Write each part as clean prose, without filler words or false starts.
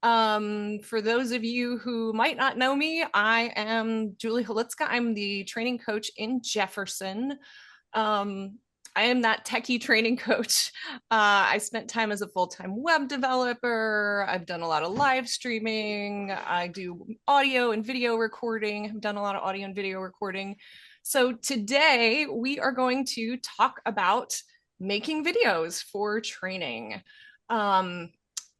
For those of you who might not know me, I am Julie Holitzka. I'm the training coach in Jefferson. Um, I am that techie training coach. I spent time as a full-time web developer. I've done a lot of live streaming. I do audio and video recording. I've done a lot of audio and video recording. So today we are going to talk about making videos for training. Um,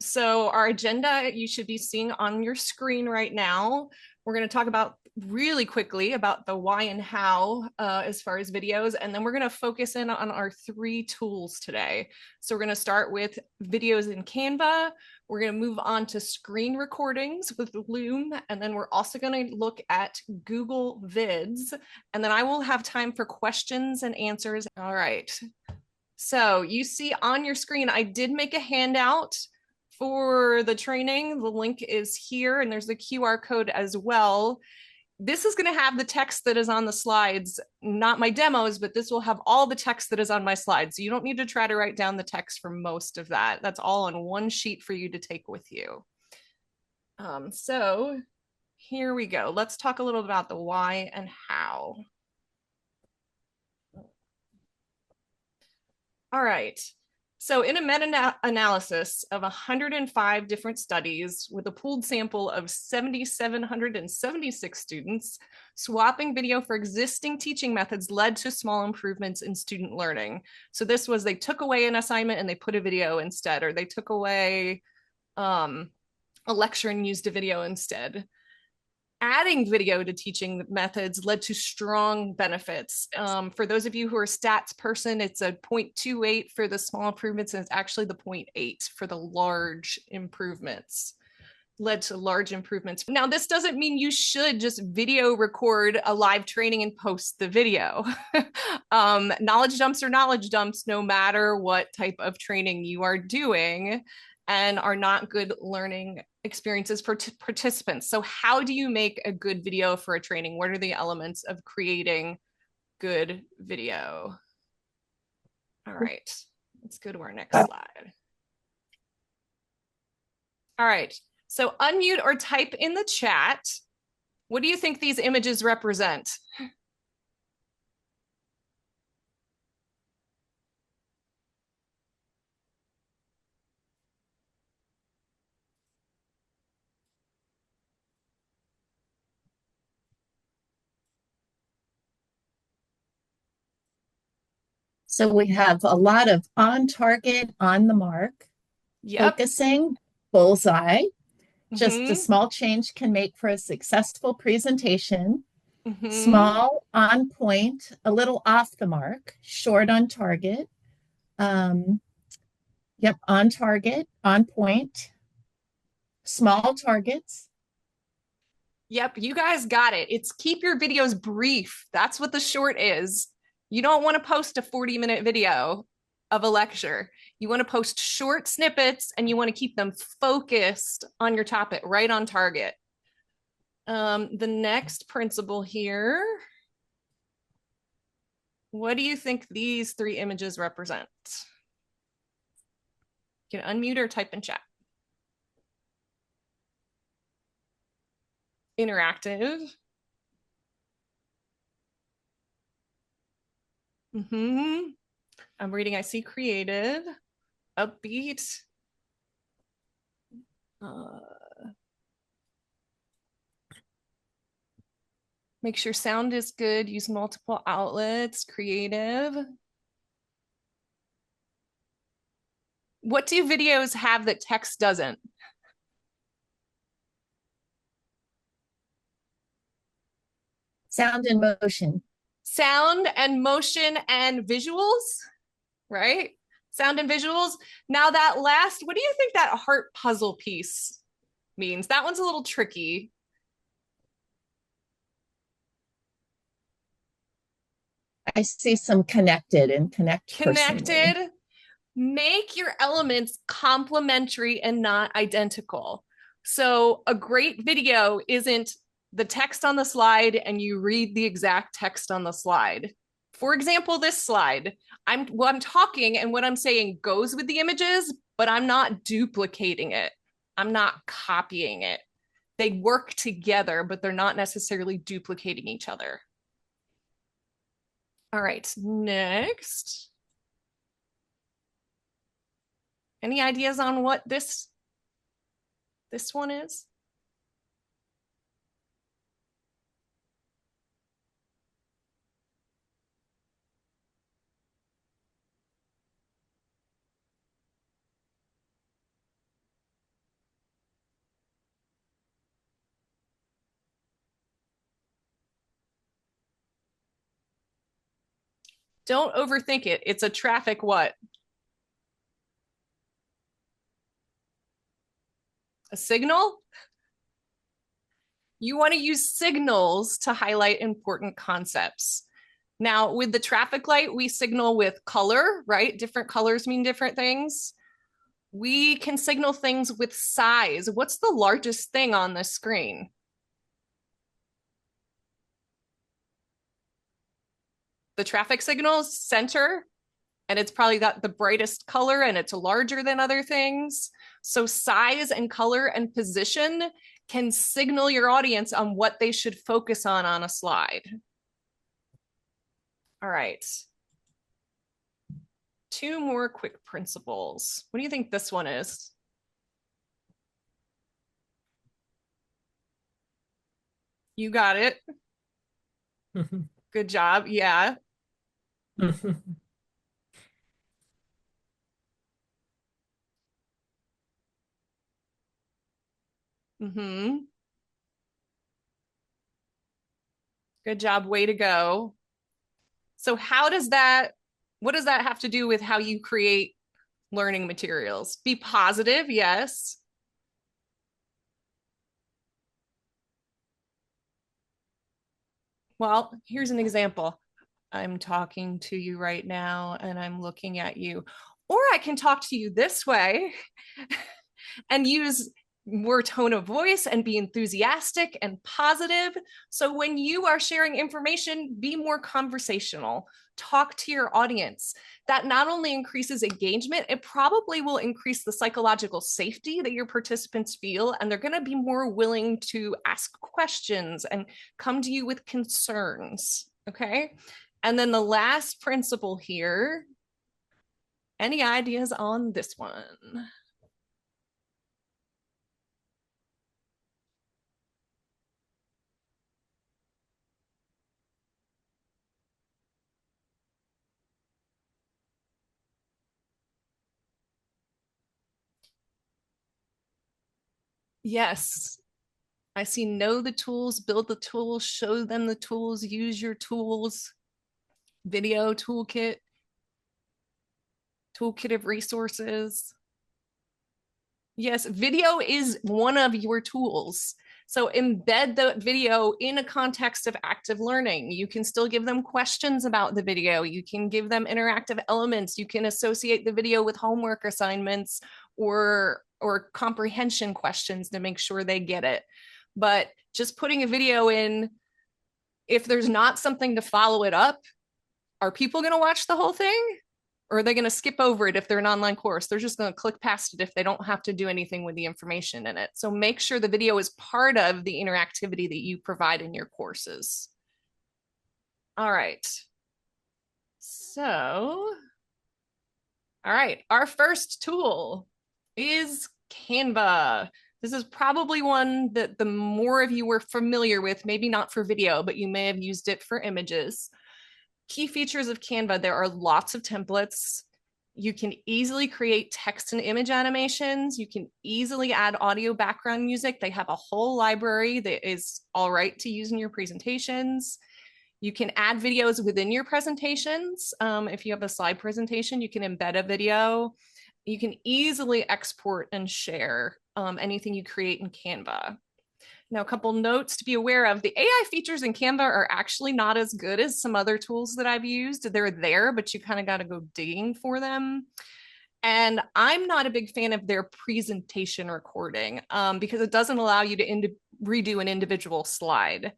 so our agenda you should be seeing on your screen right now. We're going to talk about really quickly about the why and how as far as videos, and then we're going to focus in on our 3 tools today. So we're going to start with videos in Canva. We're going to move on to screen recordings with Loom, and then we're also going to look at Google Vids, and then I will have time for questions and answers. All right. So you see on your screen, I did make a handout for the training. The link is here, and there's the QR code as well. This is going to have the text that is on the slides, not my demos, but this will have all the text that is on my slides. So you don't need to try to write down the text for most of that. That's all on one sheet for you to take with you. So here we go. Let's talk a little about the why and how. All right. So in a meta-analysis of 105 different studies with a pooled sample of 7,776 students, swapping video for existing teaching methods led to small improvements in student learning. So this was, they took away an assignment and they put a video instead, or they took away a lecture and used a video instead. Adding video to teaching methods led to strong benefits. For those of you who are stats person, it's a 0.28 for the small improvements, and it's actually the 0.8 for the large improvements. Led to large improvements. Now, this doesn't mean you should just video record a live training and post the video. Knowledge dumps are knowledge dumps, no matter what type of training you are doing, and are not good learning experiences for participants. So how do you make a good video for a training? What are the elements of creating good video? All right, let's go to our next slide. All right, so unmute or type in the chat. What do you think these images represent? So we have a lot of on target, on the mark, Yep. focusing, bullseye. Just a small change can make for a successful presentation. Small, on point, a little off the mark, short on target. Yep, on target, on point, small targets. Yep, you guys got it. It's keep your videos brief. That's what the short is. You don't want to post a 40-minute video of a lecture. You want to post short snippets, and you want to keep them focused on your topic, right on target. The next principle here. What do you think these 3 images represent? You can unmute or type in chat. Interactive. I'm reading, I see creative, upbeat. Make sure sound is good, use multiple outlets, creative. What do videos have that text doesn't? Sound and motion. Sound and motion and visuals, right? Sound and visuals. Now that last, what do you think that heart puzzle piece means? That one's a little tricky. I see some connected and connect. Connected. Personally. Make your elements complementary and not identical. So a great video isn't the text on the slide and you read the exact text on the slide. For example, this slide, I'm talking and what I'm saying goes with the images, but I'm not duplicating it, I'm not copying it. They work together, but they're not necessarily duplicating each other. All right, next. Any ideas on what this one is? Don't overthink it. It's a traffic what? A signal? You want to use signals to highlight important concepts. Now, with the traffic light, we signal with color, right? Different colors mean different things. We can signal things with size. What's the largest thing on the screen? The traffic signal's center, and it's probably got the brightest color and it's larger than other things. So size and color and position can signal your audience on what they should focus on a slide. All right. Two more quick principles. What do you think this one is? You got it. Good job. Yeah. Mm-hmm. Good job. Way to go. So what does that have to do with how you create learning materials? Be positive, yes. Well, here's an example. I'm talking to you right now and I'm looking at you. Or I can talk to you this way and use more tone of voice and be enthusiastic and positive. So when you are sharing information, be more conversational. Talk to your audience. That not only increases engagement, it probably will increase the psychological safety that your participants feel, and they're going to be more willing to ask questions and come to you with concerns. Okay. And then the last principle here, any ideas on this one? Yes, I see know the tools, build the tools, show them the tools, use your tools, video toolkit, toolkit of resources. Yes, video is one of your tools. So embed the video in a context of active learning. You can still give them questions about the video. You can give them interactive elements. You can associate the video with homework assignments or comprehension questions to make sure they get it. But just putting a video in, if there's not something to follow it up, are people going to watch the whole thing? Or are they going to skip over it if they're an online course? They're just going to click past it if they don't have to do anything with the information in it. So make sure the video is part of the interactivity that you provide in your courses. All right. So, all right, our first tool is Canva. This is probably one that the more of you were familiar with, maybe not for video, but you may have used it for images. Key features of Canva, there are lots of templates. You can easily create text and image animations. You can easily add audio background music. They have a whole library that is all right to use in your presentations. You can add videos within your presentations. If you have a slide presentation, you can embed a video. You can easily export and share anything you create in Canva. Now, a couple notes to be aware of. The AI features in Canva are actually not as good as some other tools that I've used. They're there, but you kind of got to go digging for them. And I'm not a big fan of their presentation recording because it doesn't allow you to redo an individual slide.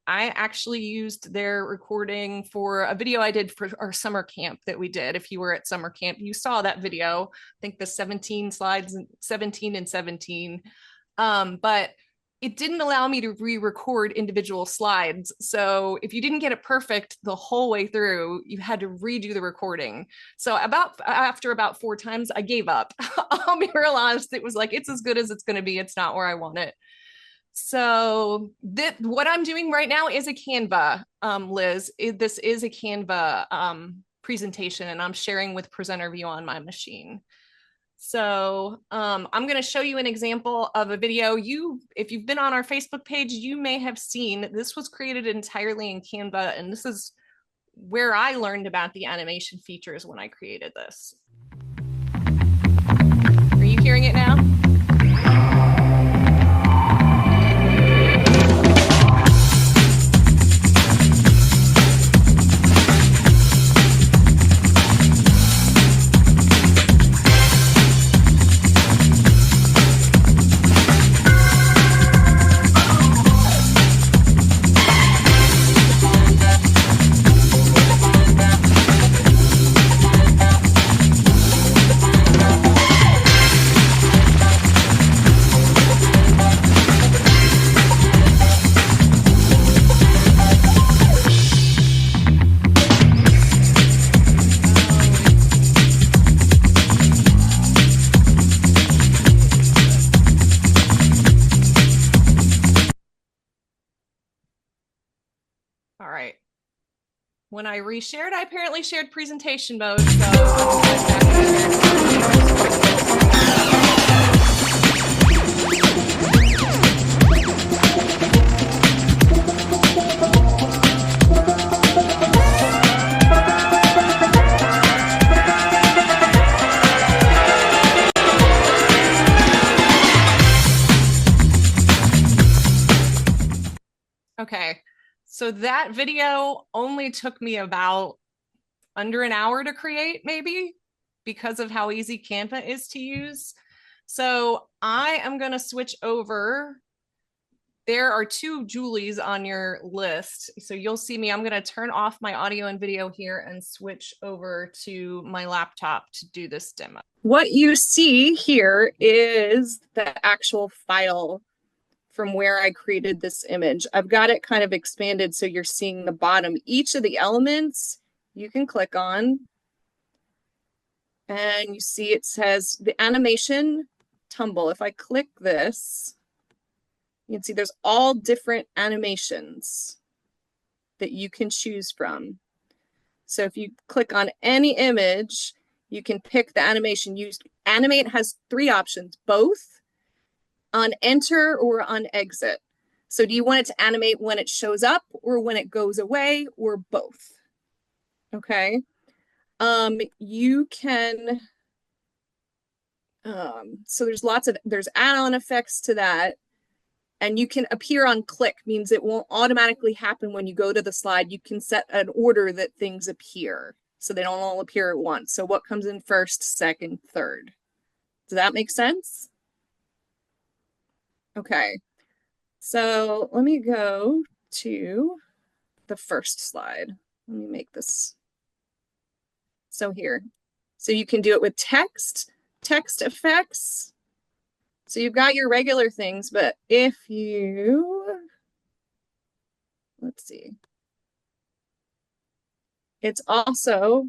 I actually used their recording for a video I did for our summer camp that we did. If you were at summer camp, you saw that video. I think the 17 slides, 17 and 17. But it didn't allow me to re-record individual slides. So if you didn't get it perfect the whole way through, you had to redo the recording. So after about 4 times, I gave up. I'll be real honest. It was like, it's as good as it's going to be. It's not where I want it. So what I'm doing right now is a Canva, Liz. This is a Canva presentation, and I'm sharing with PresenterView on my machine. So I'm going to show you an example of a video. If you've been on our Facebook page, you may have seen this was created entirely in Canva, and this is where I learned about the animation features when I created this. Are you hearing it now? All right. When I reshared, I apparently shared presentation mode. Okay. So that video only took me about under an hour to create, maybe, because of how easy Canva is to use. So I am going to switch over. There are 2 Julies on your list. So you'll see me. I'm going to turn off my audio and video here and switch over to my laptop to do this demo. What you see here is the actual file from where I created this image. I've got it kind of expanded so you're seeing the bottom. Each of the elements you can click on, and you see it says the animation tumble. If I click this, you can see there's all different animations that you can choose from. So if you click on any image, you can pick the animation used. Animate has 3 options, both, on enter, or on exit. So do you want it to animate when it shows up or when it goes away, or both? Okay. You can, so there's add-on effects to that, and you can appear on click, means it won't automatically happen when you go to the slide. You can set an order that things appear, so they don't all appear at once. So what comes in first, second, third? Does that make sense? Okay, so let me go to the first slide. Let me make this. So here, so you can do it with text effects. So you've got your regular things, but if you, let's see, it's also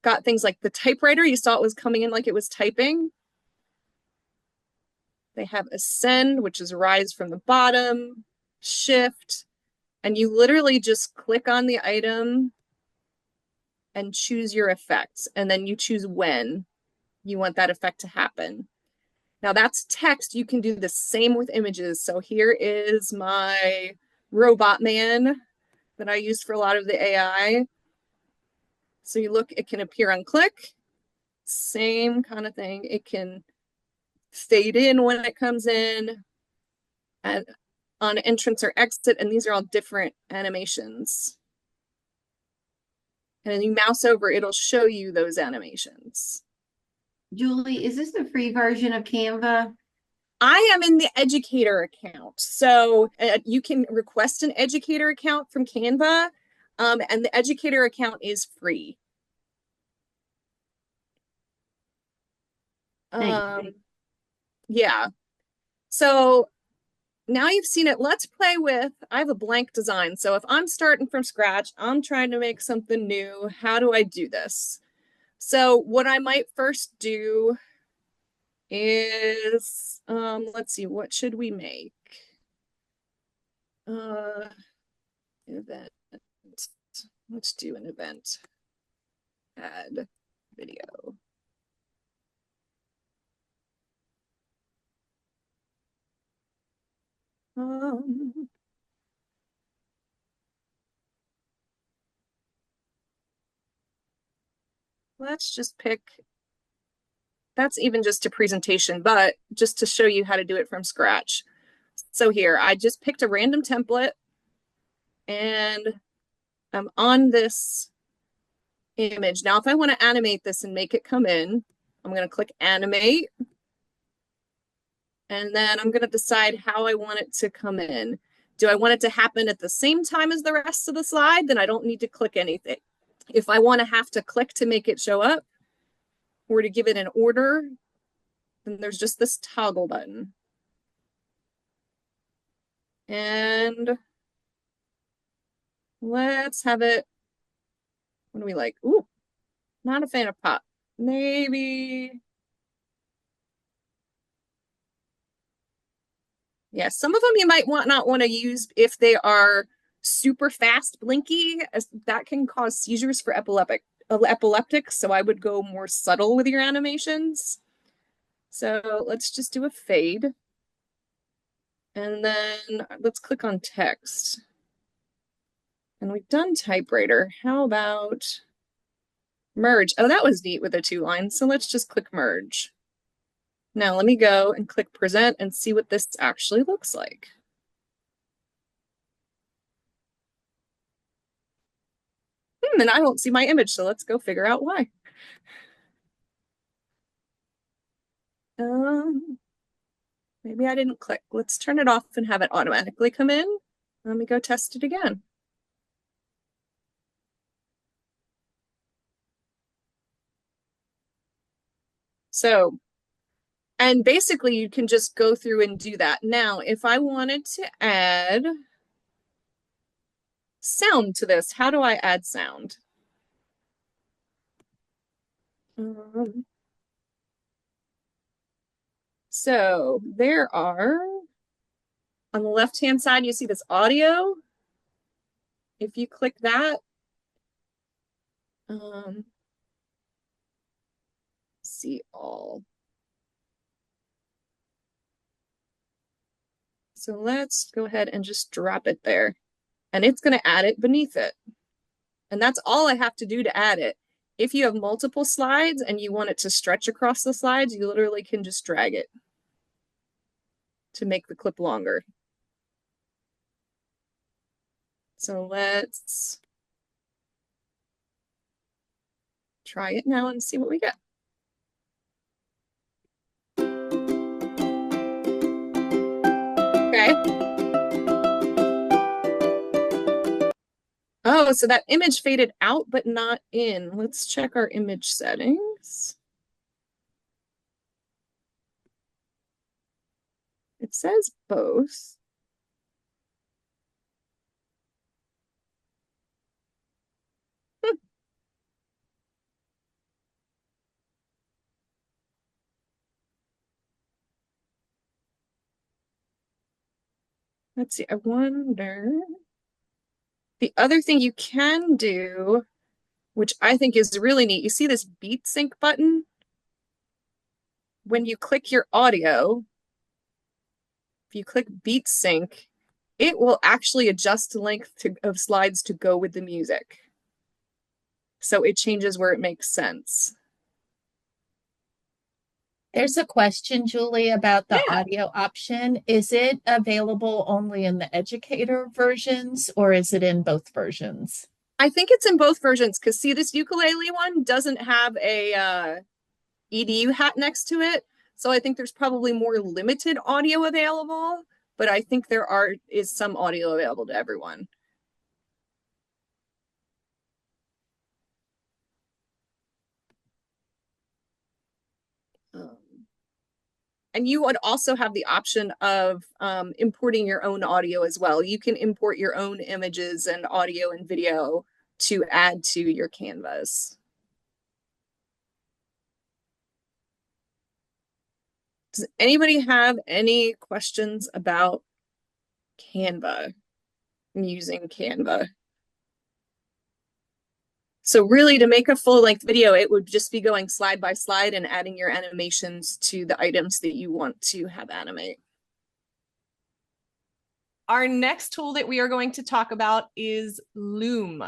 got things like the typewriter. You saw it was coming in like it was typing. They have ascend, which is rise from the bottom, shift, and you literally just click on the item and choose your effects. And then you choose when you want that effect to happen. Now that's text. You can do the same with images. So here is my robot man that I used for a lot of the AI. So you look, it can appear on click, same kind of thing. It can fade in when it comes in, and on entrance or exit, and these are all different animations. And then you mouse over, it'll show you those animations. Julie, is this the free version of Canva? I am in the educator account. So you can request an educator account from Canva, and the educator account is free. Yeah. So now you've seen it. Let's play with, I have a blank design. So if I'm starting from scratch, I'm trying to make something new. How do I do this? So what I might first do is, let's see, what should we make? Event. Let's do an event. Add video. Let's just pick, that's even just a presentation, but just to show you how to do it from scratch. So here, I just picked a random template and I'm on this image. Now, if I want to animate this and make it come in, I'm going to click animate. And then I'm going to decide how I want it to come in. Do I want it to happen at the same time as the rest of the slide? Then I don't need to click anything. If I want to have to click to make it show up or to give it an order, then there's just this toggle button. And let's have it, what do we like? Ooh, not a fan of pop. Maybe. Yeah, some of them you might not want to use if they are super fast blinky, as that can cause seizures for epileptics. So I would go more subtle with your animations. So let's just do a fade. And then let's click on text. And we've done typewriter. How about merge? Oh, that was neat with the 2 lines. So let's just click merge. Now let me go and click present and see what this actually looks like. And I don't see my image, so let's go figure out why. Maybe I didn't click. Let's turn it off and have it automatically come in. Let me go test it again. So, and basically you can just go through and do that. Now, if I wanted to add sound to this, how do I add sound? So there are, on the left-hand side, you see this audio. If you click that, see all. So let's go ahead and just drop it there. And it's going to add it beneath it. And that's all I have to do to add it. If you have multiple slides and you want it to stretch across the slides, you literally can just drag it to make the clip longer. So let's try it now and see what we get. Okay. Oh, so that image faded out, but not in. Let's check our image settings. It says both. Let's see, I wonder. The other thing you can do, which I think is really neat, you see this beat sync button? When you click your audio, if you click beat sync, it will actually adjust the length of slides to go with the music. So it changes where it makes sense. There's a question, Julie, about the audio option. Is it available only in the educator versions or is it in both versions? I think it's in both versions because see, this ukulele one doesn't have a EDU hat next to it. So I think there's probably more limited audio available, but I think is some audio available to everyone. And you would also have the option of importing your own audio as well. You can import your own images and audio and video to add to your Canvas. Does anybody have any questions about Canva and using Canva? So really, to make a full-length video, it would just be going slide by slide and adding your animations to the items that you want to have animate. Our next tool that we are going to talk about is Loom.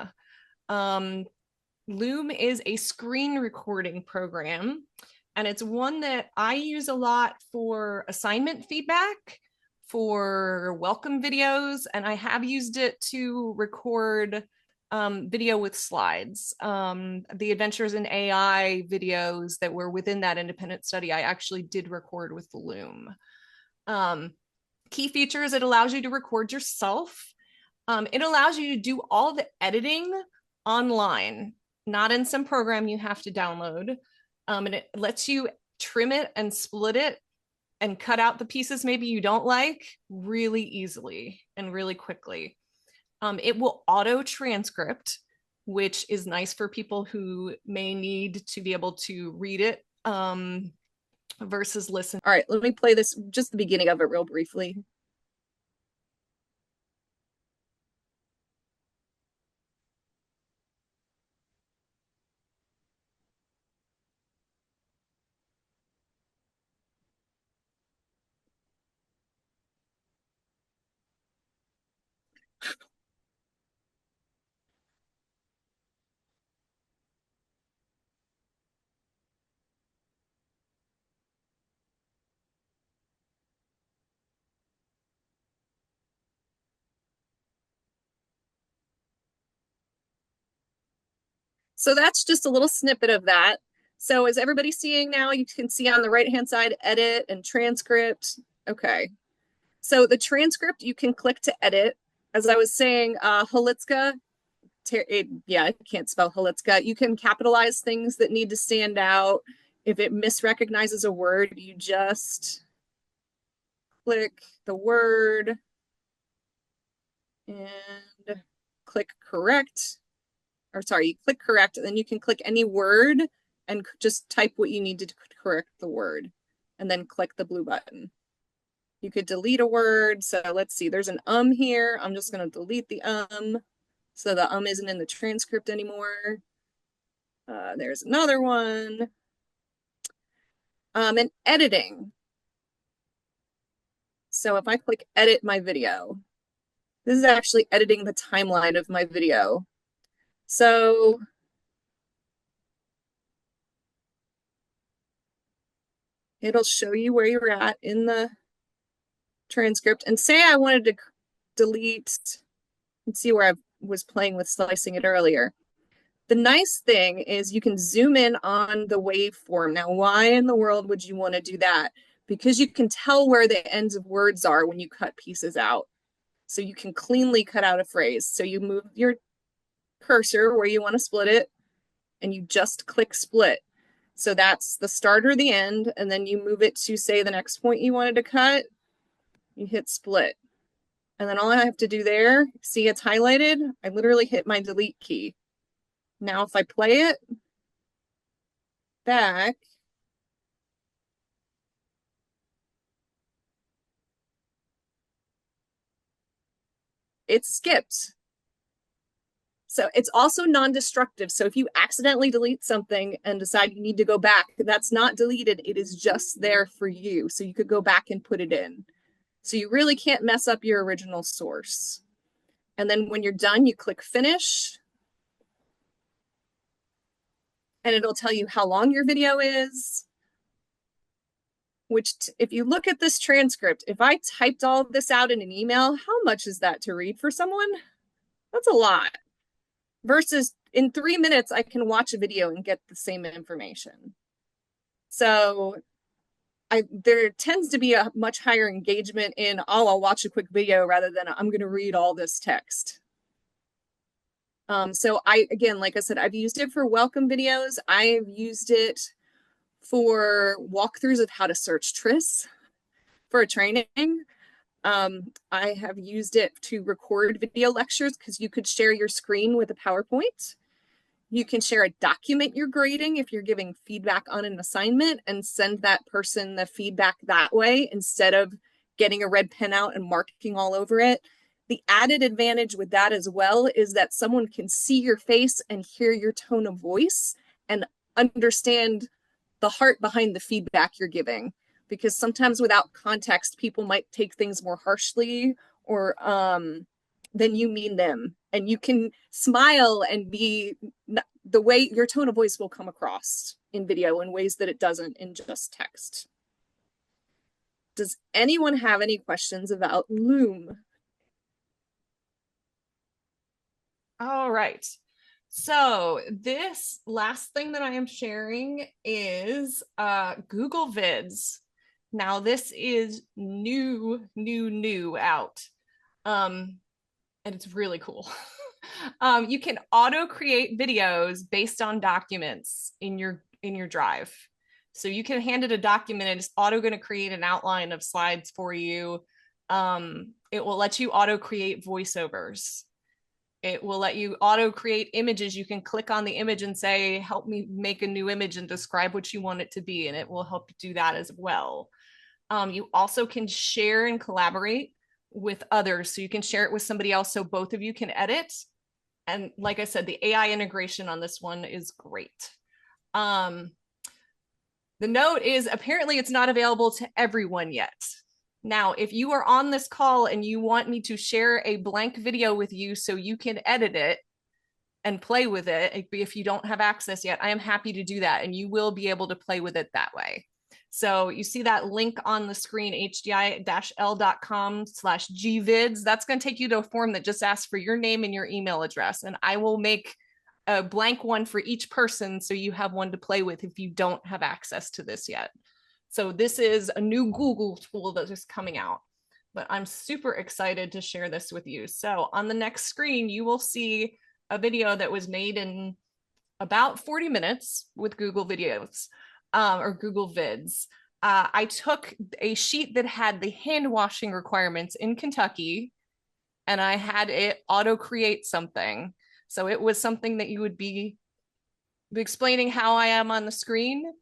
Loom is a screen recording program, and it's one that I use a lot for assignment feedback, for welcome videos, and I have used it to record video with slides. The Adventures in AI videos that were within that independent study, I actually did record with Loom. Key features, it allows you to record yourself. It allows you to do all the editing online, not in some program you have to download. And it lets you trim it and split it and cut out the pieces maybe you don't like really easily and really quickly. It will auto transcript, which is nice for people who may need to be able to read it versus listen. All right, let me play this, just the beginning of it real briefly. So that's just a little snippet of that. So is everybody seeing now? You can see on the right-hand side, edit and transcript. Okay. So the transcript, you can click to edit. As I was saying, Halitska, I can't spell Halitska. You can capitalize things that need to stand out. If it misrecognizes a word, you just click the word and click correct. Or sorry, you click correct, and then you can click any word and just type what you need to correct the word, and then click the blue button. You could delete a word. So let's see, there's an here. I'm just going to delete the so the isn't in the transcript anymore. There's another one. And editing. So if I click edit my video, this is actually editing the timeline of my video. So it'll show you where you're at in the transcript. And say I wanted to delete, and see where I was playing with slicing it earlier. The nice thing is you can zoom in on the waveform. Now, why in the world would you want to do that? Because you can tell where the ends of words are when you cut pieces out. So you can cleanly cut out a phrase. So you move your cursor where you want to split it, and you just click split. So that's the start or the end, and then you move it to, say, the next point you wanted to cut. You hit split. And then all I have to do there, see it's highlighted, I literally hit my delete key. Now if I play it back, it's skipped. So it's also non-destructive. So if you accidentally delete something and decide you need to go back, that's not deleted. It is just there for you. So you could go back and put it in. So you really can't mess up your original source. And then when you're done, you click finish. And it'll tell you how long your video is. Which, if you look at this transcript, if I typed all of this out in an email, how much is that to read for someone? That's a lot. Versus in 3 minutes, I can watch a video and get the same information. So there tends to be a much higher engagement in, oh, I'll watch a quick video rather than I'm going to read all this text. So again, like I said, I've used it for welcome videos. I've used it for walkthroughs of how to search TRIS for a training. I have used it to record video lectures because you could share your screen with a PowerPoint. You can share a document you're grading if you're giving feedback on an assignment and send that person the feedback that way instead of getting a red pen out and marking all over it. The added advantage with that as well is that someone can see your face and hear your tone of voice and understand the heart behind the feedback you're giving. Because sometimes without context, people might take things more harshly or than you mean them. And you can smile and be, the way your tone of voice will come across in video in ways that it doesn't in just text. Does anyone have any questions about Loom? All right. So this last thing that I am sharing is Google Vids. Now this is new out. And it's really cool. You can auto create videos based on documents in your Drive. So you can hand it a document and it's auto going to create an outline of slides for you. It will let you auto create voiceovers. It will let you auto create images. You can click on the image and say, help me make a new image and describe what you want it to be. And it will help you do that as well. You also can share and collaborate with others. So you can share it with somebody else so both of you can edit. And like I said, the AI integration on this one is great. The note is apparently it's not available to everyone yet. Now, if you are on this call and you want me to share a blank video with you so you can edit it and play with it, if you don't have access yet, I am happy to do that. And you will be able to play with it that way. So you see that link on the screen, hdi-l.com/gvids. That's going to take you to a form that just asks for your name and your email address. And I will make a blank one for each person so you have one to play with if you don't have access to this yet. So this is a new Google tool that is coming out, but I'm super excited to share this with you. So on the next screen, you will see a video that was made in about 40 minutes with Google Videos or Google Vids. I took a sheet that had the hand washing requirements in Kentucky and I had it auto create something. So it was something that you would be explaining how I am on the screen.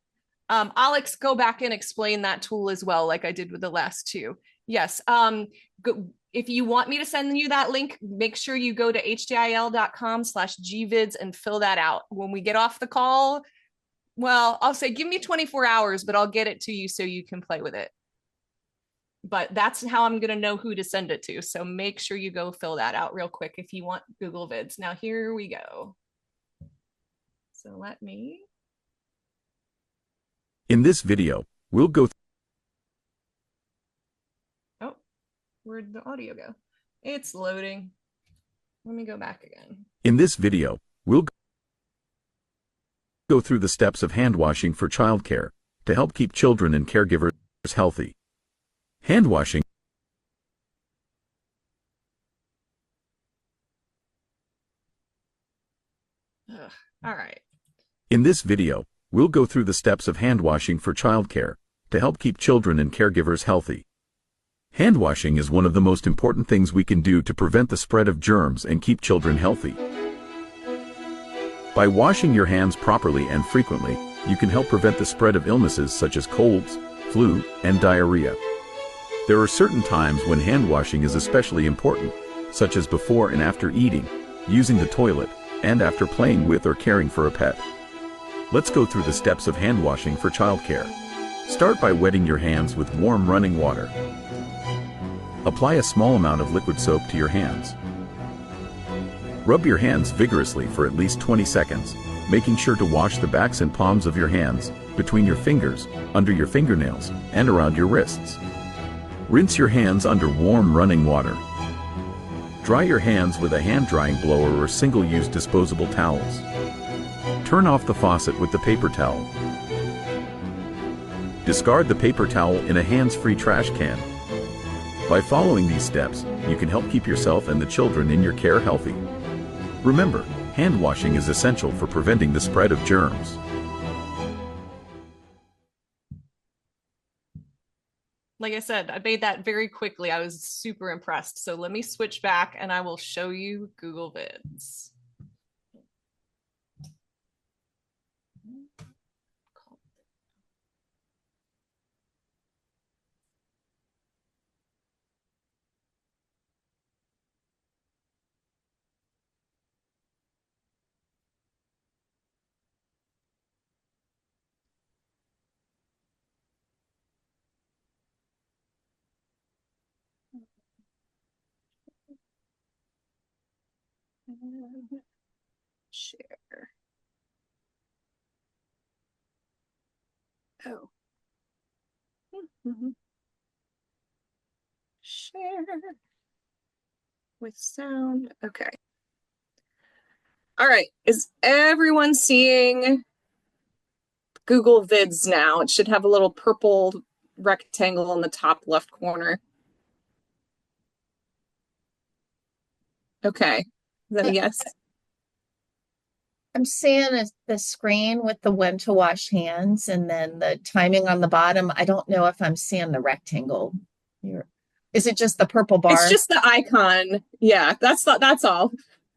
Alex, go back and explain that tool as well, like I did with the last two. Yes. If you want me to send you that link, make sure you go to hdi-l.com/gvids and fill that out. When we get off the call, well, I'll say, give me 24 hours, but I'll get it to you so you can play with it. But that's how I'm going to know who to send it to. So make sure you go fill that out real quick if you want Google Vids. Now, here we go. So let me. In this video, we'll go Oh, where'd the audio go? It's loading. Let me go back again. In this video, we'll go through the steps of hand washing for childcare to help keep children and caregivers healthy. Hand washing All right. In this video, we'll go through the steps of hand washing for childcare to help keep children and caregivers healthy. Hand washing is one of the most important things we can do to prevent the spread of germs and keep children healthy. By washing your hands properly and frequently, you can help prevent the spread of illnesses such as colds, flu, and diarrhea. There are certain times when hand washing is especially important, such as before and after eating, using the toilet, and after playing with or caring for a pet. Let's go through the steps of hand washing for childcare. Start by wetting your hands with warm running water. Apply a small amount of liquid soap to your hands. Rub your hands vigorously for at least 20 seconds, making sure to wash the backs and palms of your hands, between your fingers, under your fingernails, and around your wrists. Rinse your hands under warm running water. Dry your hands with a hand drying blower or single-use disposable towels. Turn off the faucet with the paper towel. Discard the paper towel in a hands-free trash can. By following these steps, you can help keep yourself and the children in your care healthy. Remember, hand washing is essential for preventing the spread of germs. Like I said, I made that very quickly. I was super impressed. So let me switch back and I will show you Google Vids. Share. Oh. Share with sound. Okay. All right. Is everyone seeing Google Vids now? It should have a little purple rectangle in the top left corner. Okay. Is that a yes? I'm seeing the screen with the when to wash hands and then the timing on the bottom. I don't know if I'm seeing the rectangle. Is it just the purple bar? It's just the icon. Yeah, that's all.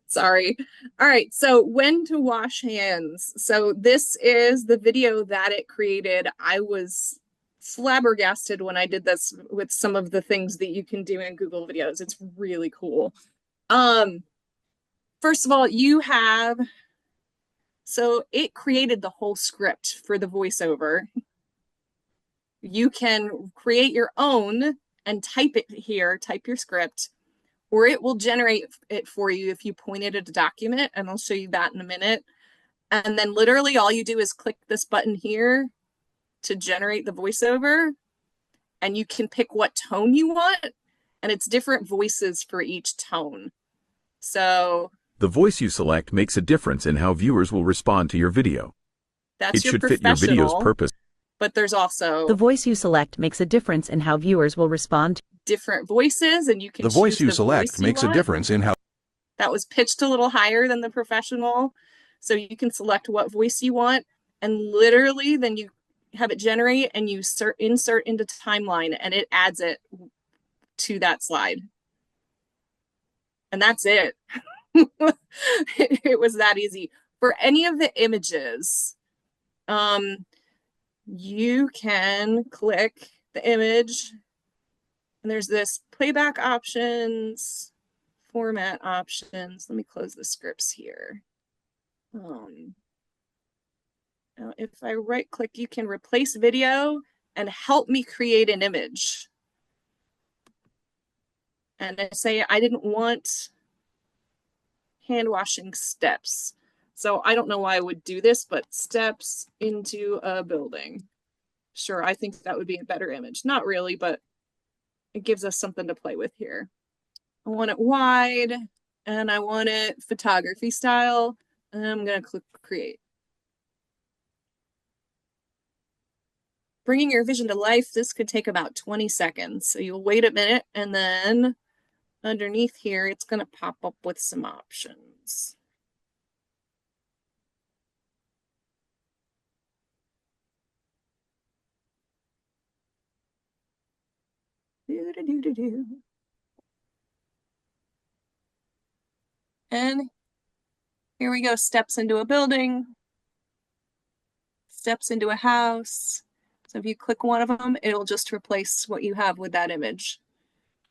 Sorry. All right, so when to wash hands. So this is the video that it created. I was flabbergasted when I did this with some of the things that you can do in Google videos. It's really cool. First of all, so it created the whole script for the voiceover. You can create your own and type it here, type your script, or it will generate it for you if you point it at a document, and I'll show you that in a minute. And then literally all you do is click this button here to generate the voiceover, and you can pick what tone you want, and it's different voices for each tone. So the voice you select makes a difference in how viewers will respond to your video. That's it should fit your video's purpose. But there's also the voice you select makes a difference in how viewers will respond. Different voices, and you can the voice you select makes a difference in how. That was pitched a little higher than the professional, so you can select what voice you want, and literally then you have it generate and you insert into timeline, and it adds it to that slide, and that's it. It was that easy. For any of the images, you can click the image, and there's this playback options, format options. Let me close the scripts here. Now if I right click, you can replace video and help me create an image. And I say I didn't want hand washing steps. So I don't know why I would do this, but steps into a building. Sure, I think that would be a better image. Not really, but it gives us something to play with here. I want it wide, and I want it photography style, and I'm going to click create. Bringing your vision to life, this could take about 20 seconds. So you'll wait a minute, and then underneath here, it's going to pop up with some options. And here we go, steps into a building, steps into a house. So if you click one of them, it'll just replace what you have with that image.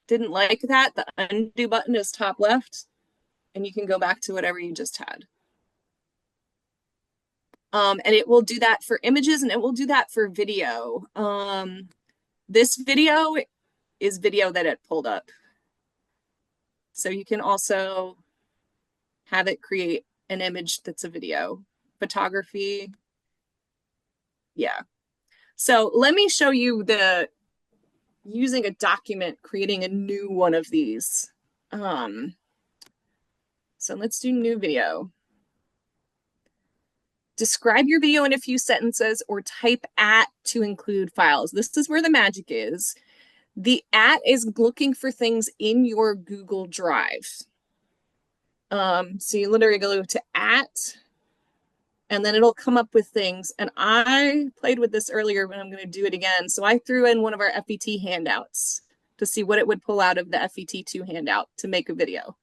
Didn't like that, the undo button is top left, and you can go back to whatever you just had. And it will do that for images, and it will do that for video. This video is video that it pulled up. So you can also have it create an image that's a video. Photography. Yeah. So let me show you using a document, creating a new one of these. So let's do new video. describe your video in a few sentences or type @ to include files. This is where the magic is. The @ is looking for things in your Google Drive. So you literally go to @ and then it'll come up with things. And I played with this earlier, but I'm going to do it again. So I threw in one of our FET handouts to see what it would pull out of the FET2 handout to make a video.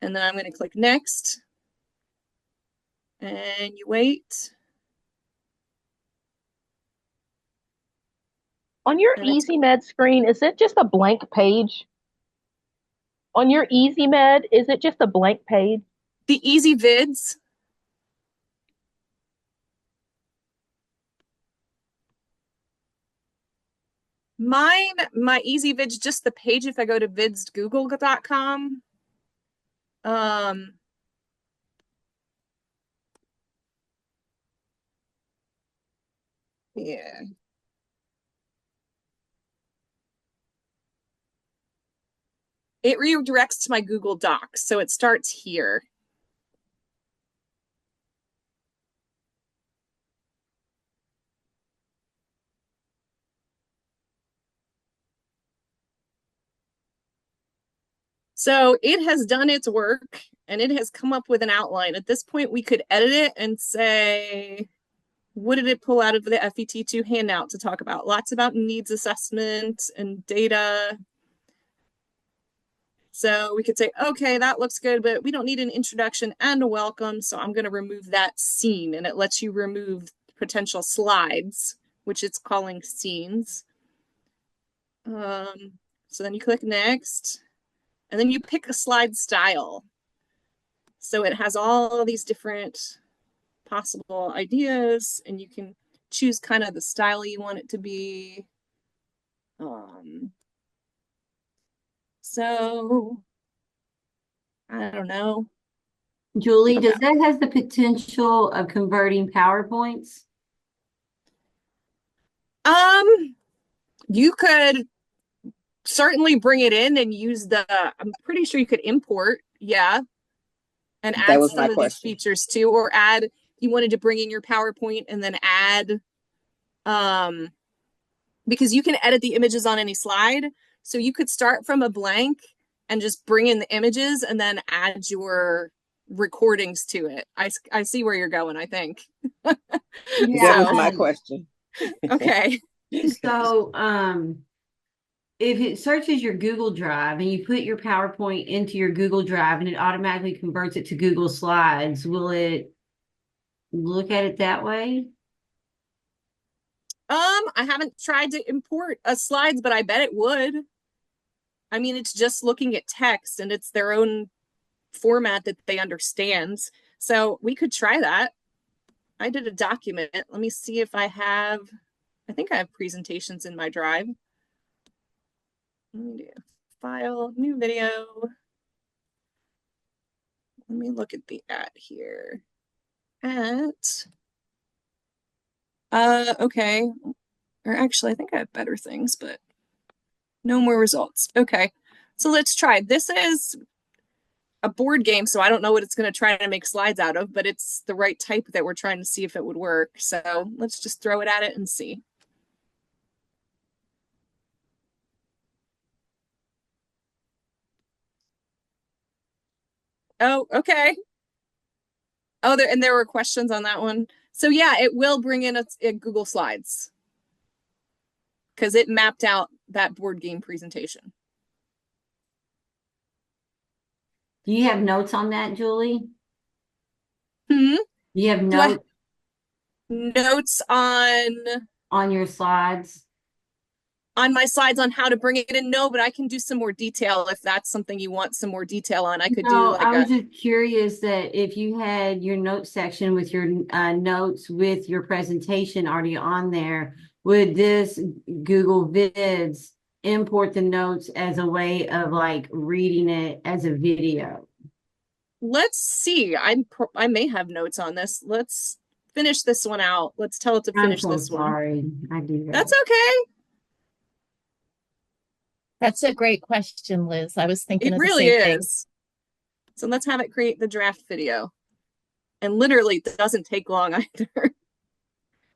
And then I'm going to click next. And you wait. On your EasyMed screen, is it just a blank page? On your EasyMed, is it just a blank page? The EasyVids. My EasyVids, just the page if I go to vidsgoogle.com. Yeah. It redirects to my Google Docs, so it starts here. So it has done its work and it has come up with an outline. At this point, we could edit it and say, what did it pull out of the FET2 handout to talk about? Lots about needs assessment and data. So we could say, okay, that looks good, but we don't need an introduction and a welcome. So I'm going to remove that scene, and it lets you remove potential slides, which it's calling scenes. So then you click next, and then you pick a slide style. So it has all these different possible ideas, and you can choose kind of the style you want it to be. So I don't know. Julie, does that has the potential of converting PowerPoints? You could certainly bring it in and use I'm pretty sure you could import, yeah, and add some of these features too, or add, you wanted to bring in your PowerPoint and then add, because you can edit the images on any slide. So you could start from a blank and just bring in the images and then add your recordings to it. I see where you're going, I think. That was my question. Okay. So, if it searches your Google Drive and you put your PowerPoint into your Google Drive and it automatically converts it to Google Slides, will it look at it that way? I haven't tried to import slides, but I bet it would. I mean, it's just looking at text and it's their own format that they understand. So we could try that. I did a document. Let me see if I think I have presentations in my drive. Let me do file, new video. Let me look at the @ here. Okay. Or actually, I think I have better things, but no more results. Okay. So let's try. This is a board game, so I don't know what it's going to try to make slides out of, but it's the right type that we're trying to see if it would work. So let's just throw it at it and see. Oh, okay. Oh, there were questions on that one. So yeah, it will bring in a Google Slides because it mapped out that board game presentation. Do you have notes on that, Julie? Do you have notes? Notes on your slides? On my slides on how to bring it in? No, but I can do some more detail if that's something you want some more detail on. I could do like I was just curious that if you had your notes section with your notes with your presentation already on there, would this Google Vids import the notes as a way of like reading it as a video? Let's see. I may have notes on this. Let's finish this one out. Let's tell it to finish this one. Sorry, I do that. That's okay. That's a great question, Liz. I was thinking it of really the same is. Thing. So let's have it create the draft video. And literally it doesn't take long either.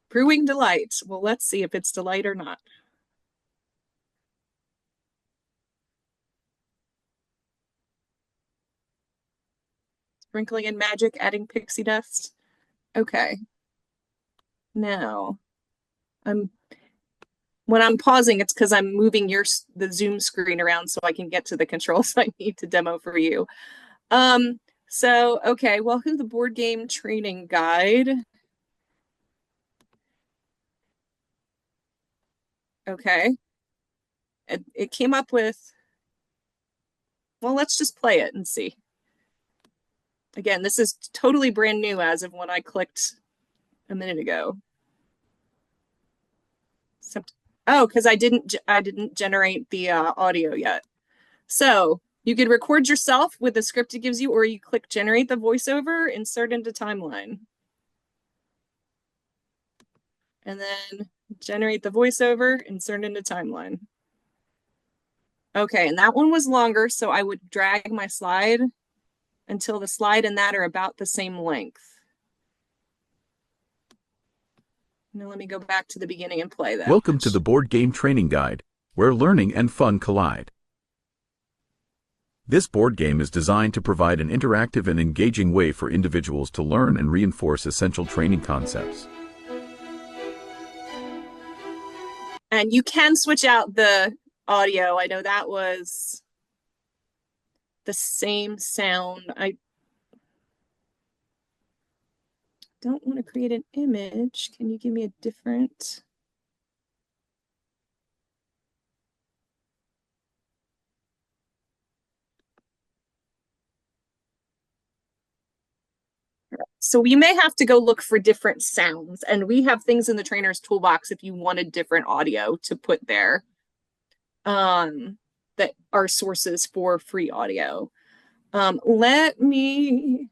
Brewing delight. Well, let's see if it's delight or not. Sprinkling in magic, adding pixie dust. Okay. Now, when I'm pausing, it's because I'm moving the Zoom screen around so I can get to the controls I need to demo for you. So, okay, welcome to the board game training guide. Okay. It came up with, well, let's just play it and see. Again, this is totally brand new as of when I clicked a minute ago. Oh, because I didn't generate the audio yet. So you could record yourself with the script it gives you, or you click generate the voiceover, insert into timeline. And then generate the voiceover, insert into timeline. Okay, and that one was longer, so I would drag my slide until the slide and that are about the same length. Now let me go back to the beginning and play that. Welcome to the Board Game Training Guide, where learning and fun collide. This board game is designed to provide an interactive and engaging way for individuals to learn and reinforce essential training concepts. And you can switch out the audio. I know that was the same sound. I don't want to create an image. Can you give me a different? So we may have to go look for different sounds, and we have things in the trainer's toolbox if you wanted different audio to put there that are sources for free audio. Let me,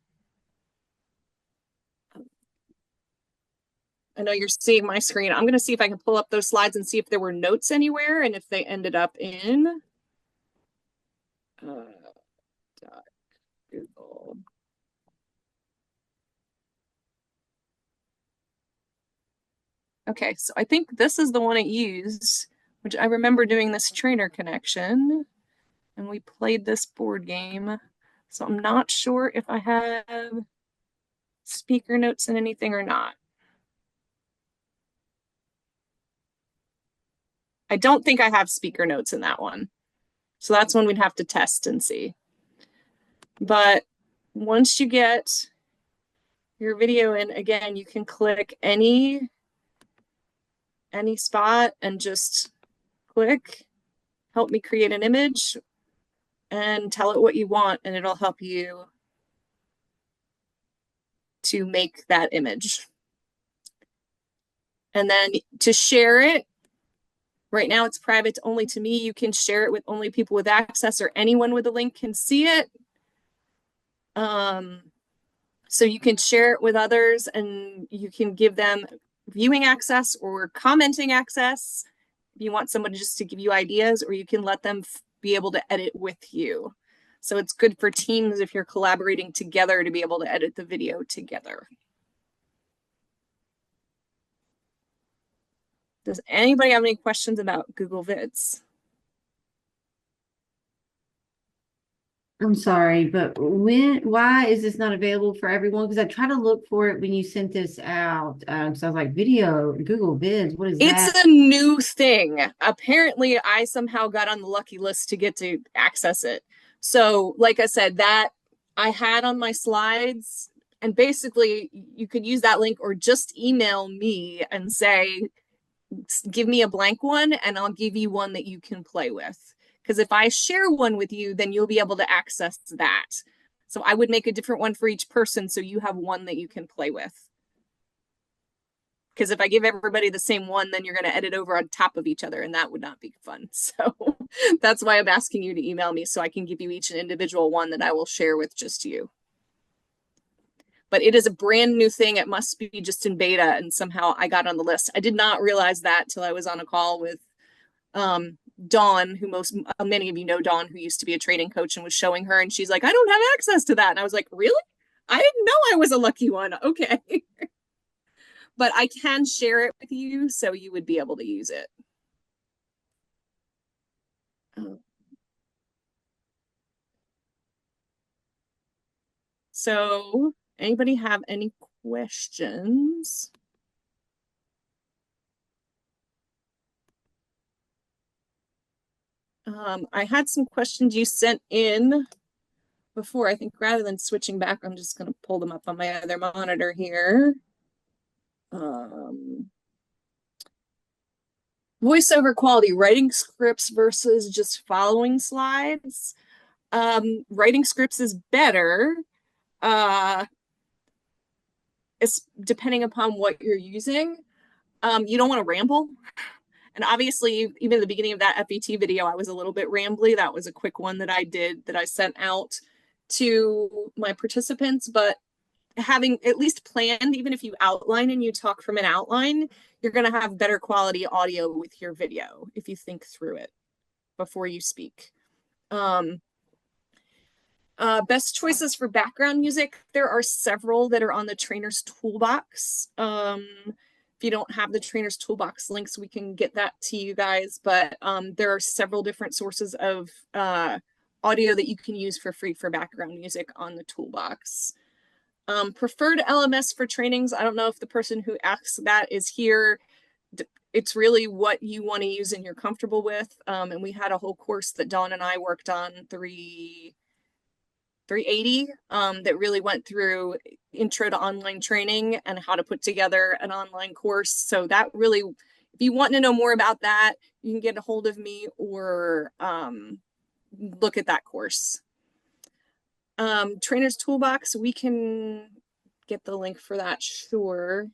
I know you're seeing my screen. I'm going to see if I can pull up those slides and see if there were notes anywhere and if they ended up in Google. Okay, so I think this is the one it used, which I remember doing this trainer connection, and we played this board game. So I'm not sure if I have speaker notes in anything or not. I don't think I have speaker notes in that one. So that's one we'd have to test and see. But once you get your video in, again, you can click any spot and just click, help me create an image, and tell it what you want, and it'll help you to make that image. And then to share it, right now it's private only to me. You can share it with only people with access, or anyone with a link can see it. So you can share it with others, and you can give them viewing access or commenting access if you want somebody just to give you ideas, or you can let them be able to edit with you. So it's good for teams if you're collaborating together to be able to edit the video together. Does anybody have any questions about Google Vids? I'm sorry, but why is this not available for everyone? Because I tried to look for it when you sent this out. So I was like, video, Google Vids, what is that? It's a new thing. Apparently, I somehow got on the lucky list to get to access it. So, like I said, that I had on my slides, and basically you could use that link or just email me and say, give me a blank one and I'll give you one that you can play with. Because if I share one with you, then you'll be able to access that. So I would make a different one for each person so you have one that you can play with. Because if I give everybody the same one, then you're going to edit over on top of each other, and that would not be fun. So that's why I'm asking you to email me so I can give you each an individual one that I will share with just you. But it is a brand new thing. It must be just in beta, and somehow I got on the list. I did not realize that till I was on a call with Dawn, who many of you know Dawn, who used to be a training coach, and was showing her, and she's like, I don't have access to that. And I was like, really? I didn't know I was a lucky one. Okay. But I can share it with you so you would be able to use it. So, anybody have any questions? I had some questions you sent in before. I think rather than switching back, I'm just going to pull them up on my other monitor here. Voiceover quality, writing scripts versus just following slides. Writing scripts is better. It's depending upon what you're using. You don't want to ramble. And obviously, even at the beginning of that FET video, I was a little bit rambly. That was a quick one that I did that I sent out to my participants. But having at least planned, even if you outline and you talk from an outline, you're going to have better quality audio with your video if you think through it before you speak. Best choices for background music. There are several that are on the Trainer's Toolbox. If you don't have the Trainer's Toolbox links, we can get that to you guys. But there are several different sources of audio that you can use for free for background music on the Toolbox. Preferred LMS for trainings. I don't know if the person who asks that is here. It's really what you want to use and you're comfortable with. And we had a whole course that Dawn and I worked on, 380, that really went through intro to online training and how to put together an online course. So that really, if you want to know more about that, you can get a hold of me or look at that course. Trainer's Toolbox, we can get the link for that, sure.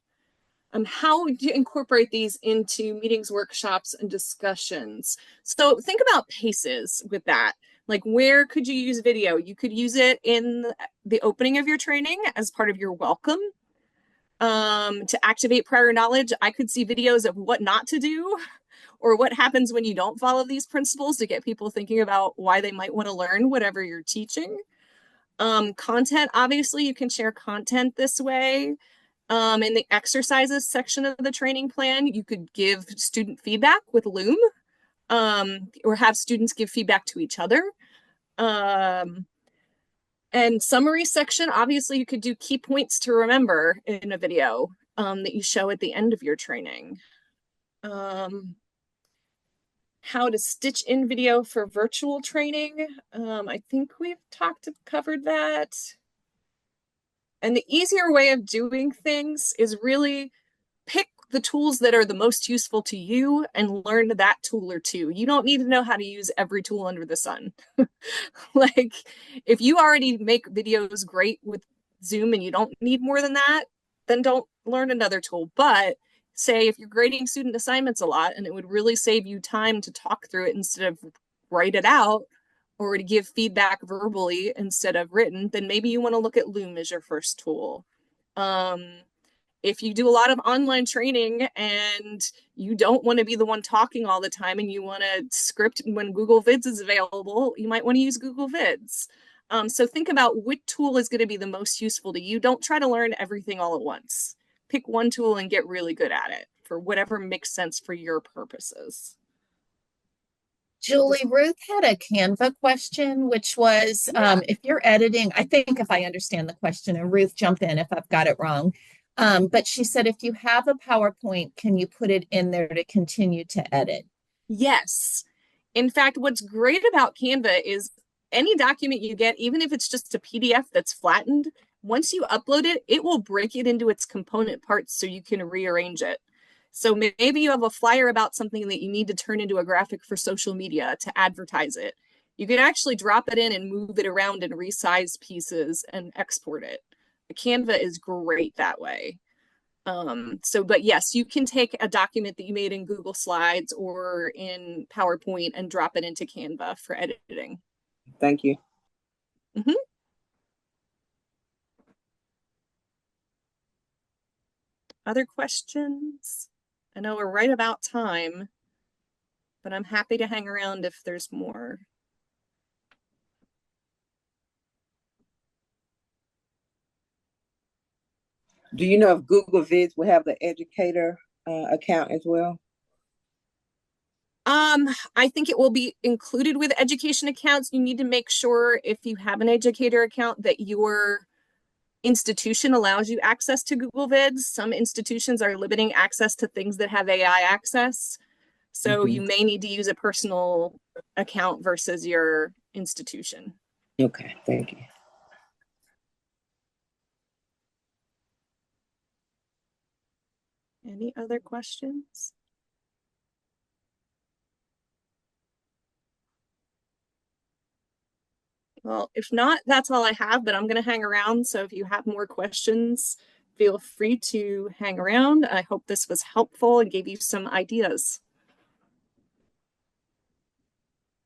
How do you incorporate these into meetings, workshops, and discussions? So think about paces with that. Like, where could you use video? You could use it in the opening of your training as part of your welcome. To activate prior knowledge, I could see videos of what not to do or what happens when you don't follow these principles to get people thinking about why they might want to learn whatever you're teaching. Content, obviously, you can share content this way. In the exercises section of the training plan, you could give student feedback with Loom, or have students give feedback to each other. And summary section, obviously, you could do key points to remember in a video that you show at the end of your training. How to stitch in video for virtual training. I think we've covered that. And the easier way of doing things is really pick the tools that are the most useful to you and learn that tool or two. You don't need to know how to use every tool under the sun. Like, if you already make videos great with Zoom and you don't need more than that, then don't learn another tool. But say if you're grading student assignments a lot and it would really save you time to talk through it instead of write it out, or to give feedback verbally instead of written, then maybe you want to look at Loom as your first tool. If you do a lot of online training and you don't want to be the one talking all the time and you want to script when Google Vids is available, you might want to use Google Vids. So think about which tool is going to be the most useful to you. Don't try to learn everything all at once. Pick one tool and get really good at it for whatever makes sense for your purposes. Julie, Ruth had a Canva question, which was, if you're editing, I think if I understand the question, and Ruth, jump in if I've got it wrong. But she said, if you have a PowerPoint, can you put it in there to continue to edit? Yes. In fact, what's great about Canva is any document you get, even if it's just a PDF that's flattened, once you upload it, it will break it into its component parts so you can rearrange it. So maybe you have a flyer about something that you need to turn into a graphic for social media to advertise it. You can actually drop it in and move it around and resize pieces and export it. Canva is great that way. But yes, you can take a document that you made in Google Slides or in PowerPoint and drop it into Canva for editing. Thank you. Mm-hmm. Other questions? I know we're right about time, but I'm happy to hang around if there's more. Do you know if Google Vids will have the educator account as well? I think it will be included with education accounts. You need to make sure if you have an educator account that your institution allows you access to Google Vids. Some institutions are limiting access to things that have AI access. So you may need to use a personal account versus your institution. Okay, thank you. Any other questions? Well, if not, that's all I have, but I'm going to hang around. So if you have more questions, feel free to hang around. I hope this was helpful and gave you some ideas.